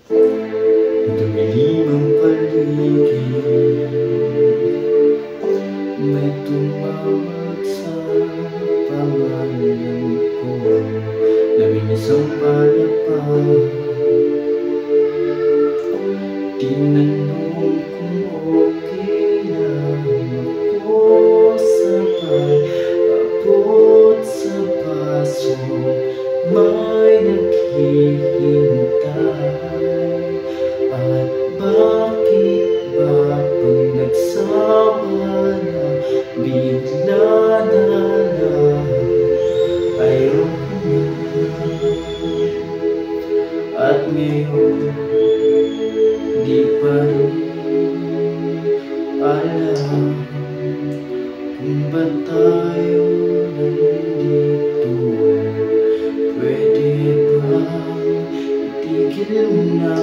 Dumilim ang paligid, may tumawag sa pangalan ko. Labing-isang palapag, tinanong kung okay lang ako. Sabay abot sa paso, may naghihintay. At bakit ba pag nagsawa na, bigla na lang ayoko na? At ngayon di pa rin alam kung ba't tayo nandito. Pwede bang itigil mo na